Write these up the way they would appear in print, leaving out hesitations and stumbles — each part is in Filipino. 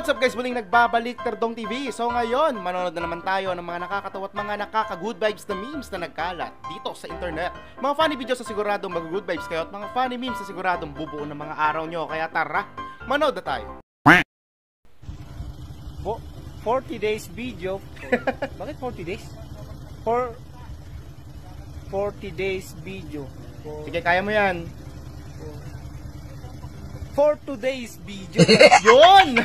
What's up guys? Muling nagbabalik Terdong TV. So ngayon, manonood na naman tayo ng mga nakakatawa at mga nakaka-good vibes na memes na nagkalat dito sa internet. Mga funny videos sa siguradong mag-good vibes kayo at mga funny memes sa siguradong bubuo ng mga araw nyo. Kaya tara, manood na tayo. 40 days video. Bakit 40 days? 40 days video. Sige, kaya mo yan. For today's video. Yun!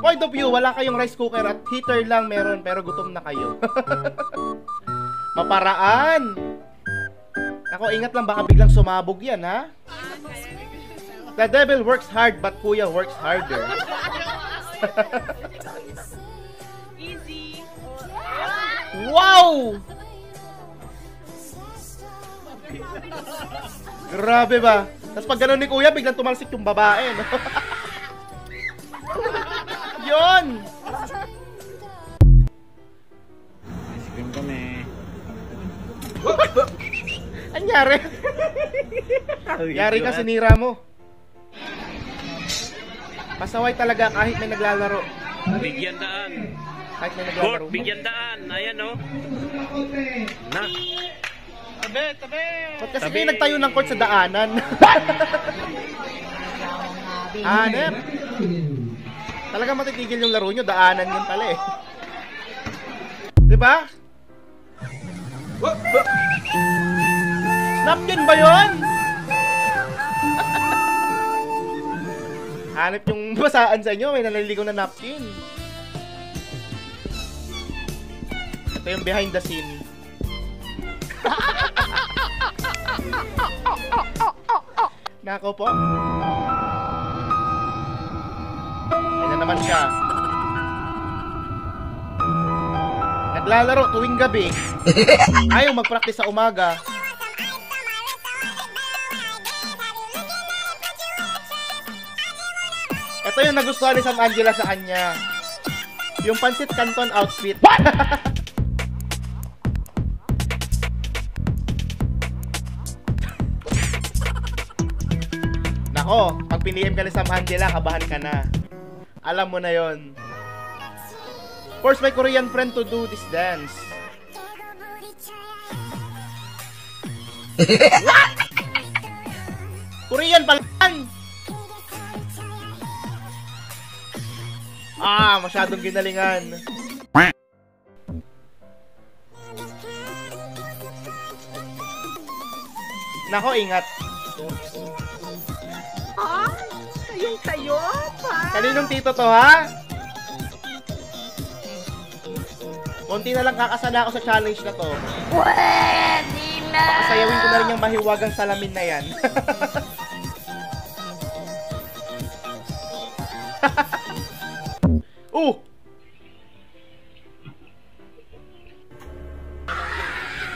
Point of view, wala kayong rice cooker at heater lang meron pero gutom na kayo. Maparaan! Ako, ingat lang, baka biglang sumabog yan, ha? The devil works hard but kuya works harder. Easy. Wow! Grabe ba? Tapos pag gano'n ni kuya, biglang tumalsik yung babae, no? Yun! Ice cream kami. Anyari? Yari ka, sinira mo. Pasaway talaga kahit may naglalaro. Bigyan daan. Kahit may Court, naglalaro. bigyan daan. Ayan, oh. Na. Tabi, tabi. Ba't kasi kayo nagtayo ng court sa daanan? Hanep. Talaga matitigil yung laro nyo, daanan yun pala eh. Diba? Napkin ba yun? Hanep yung basaan sa inyo, may naliligaw na napkin. Ito yung behind the scene. Nako po. Ayun na naman siya. Naglalaro tuwing gabi. Ayaw mag-practice sa umaga. Ito yung nagustuhan ni Sam Angela sa kanya. Yung pansit canton outfit. Nako, pag piniem ka ni Sam Angela, kabahan ka na. Alam mo na yon. Force my Korean friend to do this dance. What? Korean pala yan! Ah, masyadong ginalingan. Nako, ingat. Ah, kayong kayo pa. Kaninong tito to, ha? Konti na lang kakasala ako sa challenge na to. Pwede na. Pakasayawin ko na rin yung mahiwagang salamin na yan.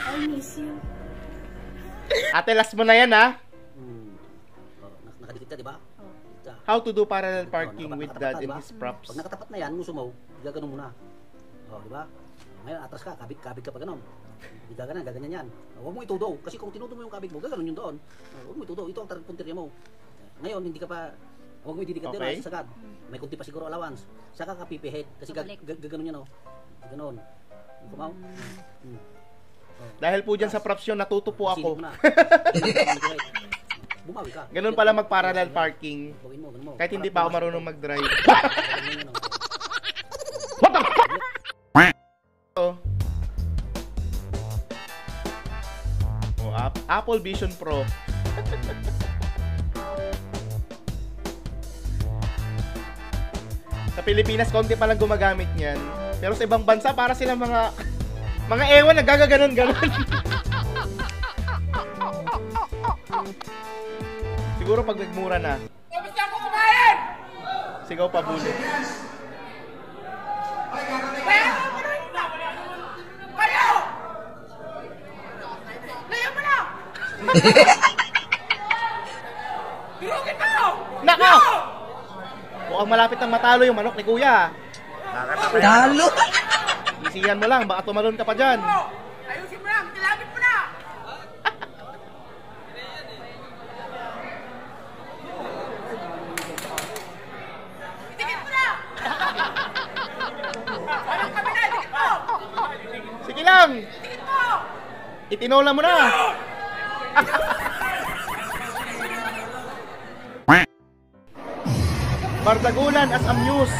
I miss you. Ate, last mo na yan, ha? Nakadikit ka, di ba? How to do parallel parking with dad and his props. Pag nakatapat na yan, gusto mo, gaganon muna. O, di ba? Ngayon, atras ka, kabig ka pa ganon. Hindi gaganyan yan. Huwag mo itudo, kasi kung tinudo mo yung kabig mo, gaganon yun doon. Huwag mo itudo, ito ang puntirya mo. Ngayon, hindi ka pa, huwag mo ididikit Okay. sa sagad. May kunti pa siguro allowance. Saka ka pipihit, kasi gaganon yan, o. Ganon. Kumaw. Dahil po dyan sa props yun, natuto po ako. Bumawi ka. Ganun pala mag-parallel parking. Gawin mo, ganun mo. Kahit hindi pa ako marunong mag-drive. What the fuck? Apple Vision Pro. Sa Pilipinas, konti palang gumagamit niyan. Pero sa ibang bansa, para silang mga ewan, nagagaganon-ganon. Siguro pag nagmura na. Gusto ko kumain! Sigaw pa bulo. Kayo! Layo mo na! Durugin mo! Nako! Mukhang malapit ang matalo yung manok ni Kuya. Talo! Isiyan mo lang, baka tumalon ka pa dyan. Ayusin mo lang! Tilapit mo na! Itinola mo na. Bardagulan as Amuse.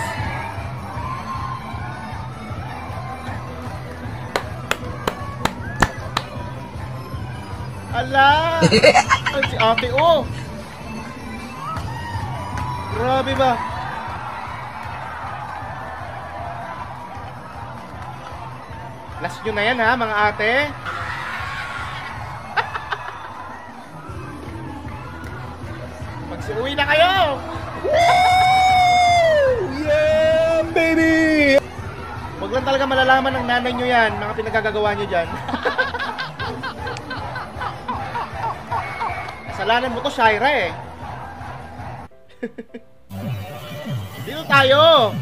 Ala! Si ate, oh! Grabe ba? Last nyo na yan, ha, mga ate? Magsiuwi na kayo! Woo! Yeah, baby! Huwag lang talaga malalaman ng nanay nyo yan, mga pinagagagawa nyo dyan. Kasalanan mo to, Shaira, eh. Dito tayo!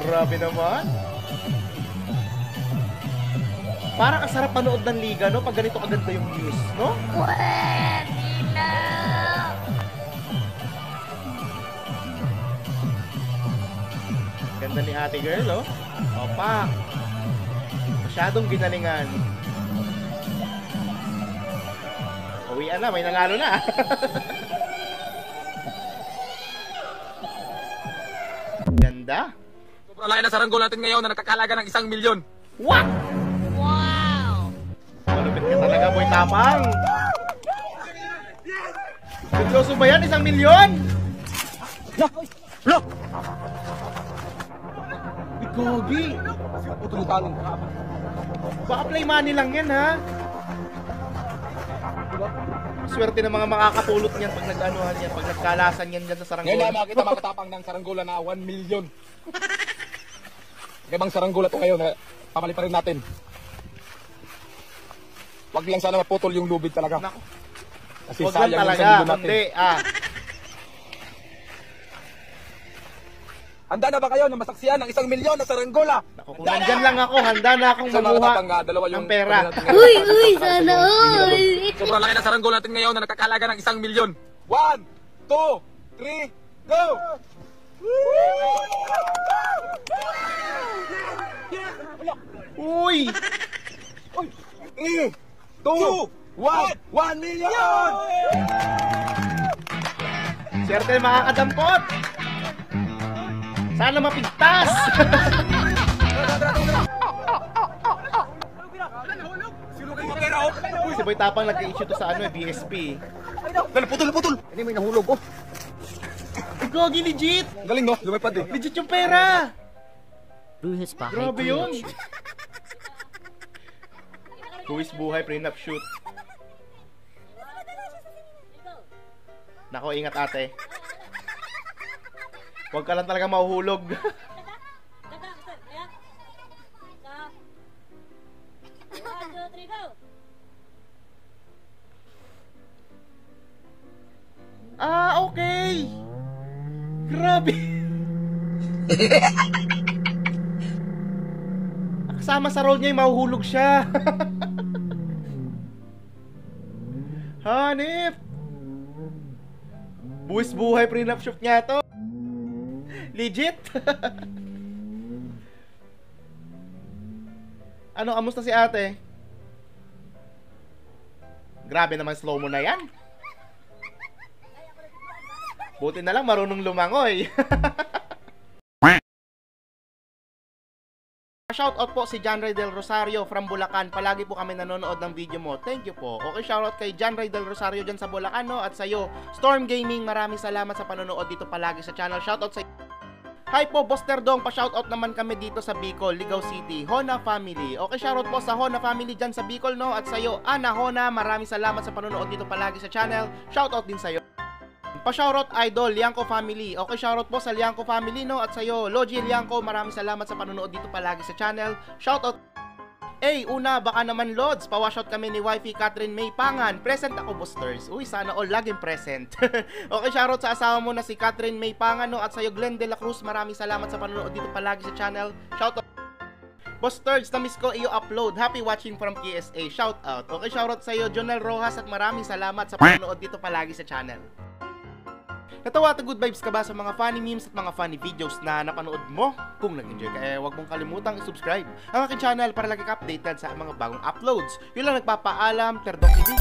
Grabe naman. Parang ang sarap manood ng liga, no? Pag ganito kaganda yung news, no? Ganda ni ate girl, oh. Opa. Masyadong ginalingan. Uwian na, may nanalo na. Ganda. Sobrang laki na saranggola natin ngayon na nakakalaga ng 1 milyon. What? Wow! Malupit ka talaga, boy tapang. Seryoso ba yan? 1 milyon? Look! Gogi! Putulutan. Baka play money lang yan, ha? Swerte ng mga makakapulot niyan pag nag-anuhan yan, pag nagkalasan yan dyan sa saranggola. Ngayon na makita makatapang ng saranggola na 1 milyon. Ibang saranggola to ngayon na pamali pa rin natin. Wag lang sana maputol yung lubid talaga. Nako. Kasi Huwag lang sayang yung talaga, 1 milyon natin. kundi, Handa na ba kayo na masaksiyan ng 1 milyon na saranggola? Naku, kung nandyan lang ako, handa na akong Sa mga mamuha tapang, dalawa yung ng pera. Uy, sana all! Sobrang laki na saranggola natin ngayon na nakakalaga ng 1 milyon. 1, 2, 3, go! Uy! 3, 2, 1 milyon! Swerte makakadampot! Sana mapigtas! Si Boy Tapang nag-i-issue to sa BSP. Putol! Ini may nahulog, oh. Gogi, legit! Galing no, lumipad eh. Legit yung pera! Buhis pa. Grabe yun! Kuwis buhay, prenup shoot. Nako, ingat ate. Huwag ka lang talaga mahuhulog. Ah, okay. Grabe. Kasama sa role niya yung mahuhulog siya. Hanip. Buwis buhay prenup shoot niya to. Legit. Ano, amusta si ate? Grabe naman slow mo na yan. Buti na lang marunong lumangoy. Shoutout po si John Ray Del Rosario from Bulacan. Palagi po kami nanonood ng video mo. Thank you po. Okay, shoutout kay John Ray Del Rosario dyan sa Bulacan, no? At sa'yo, Storm Gaming, maraming salamat sa panonood dito palagi sa channel. Shoutout sa... Hi po, Boss Terdong. Pa-shoutout naman kami dito sa Bicol, Ligaw City, Hona Family. Okay, shoutout po sa Hona Family dyan sa Bicol, no? At sa'yo, Ana Hona, maraming salamat sa panonood dito palagi sa channel. Shoutout din sa'yo. Pa-shoutout Idol, Liangco Family. Okay, shoutout po sa Liangco Family, no? At sa'yo, Logie Liangco, maraming salamat sa panonood dito palagi sa channel. Shoutout. Una, baka naman Lods, pa-washout kami ni Wifey Catherine May Pangan. Present ako, Boosters. Uy, sana all laging present. Okay, shoutout sa asawa mo na si Catherine May Pangan, no? At sa'yo, Glenn De La Cruz, maraming salamat sa panonood dito palagi sa channel. Shoutout. Boss Turds, na-miss ko iyo upload. Happy watching from KSA. Shoutout. Okay, shoutout sa'yo, Jonel Rojas, at maraming salamat sa panonood dito palagi sa channel. Natawa at good vibes ka ba sa mga funny memes at mga funny videos na napanood mo? Kung nag-enjoy ka, huwag mong kalimutang i-subscribe ang aking channel para lagi ka updated sa mga bagong uploads. Yun lang, nagpapaalam, Terdong TV.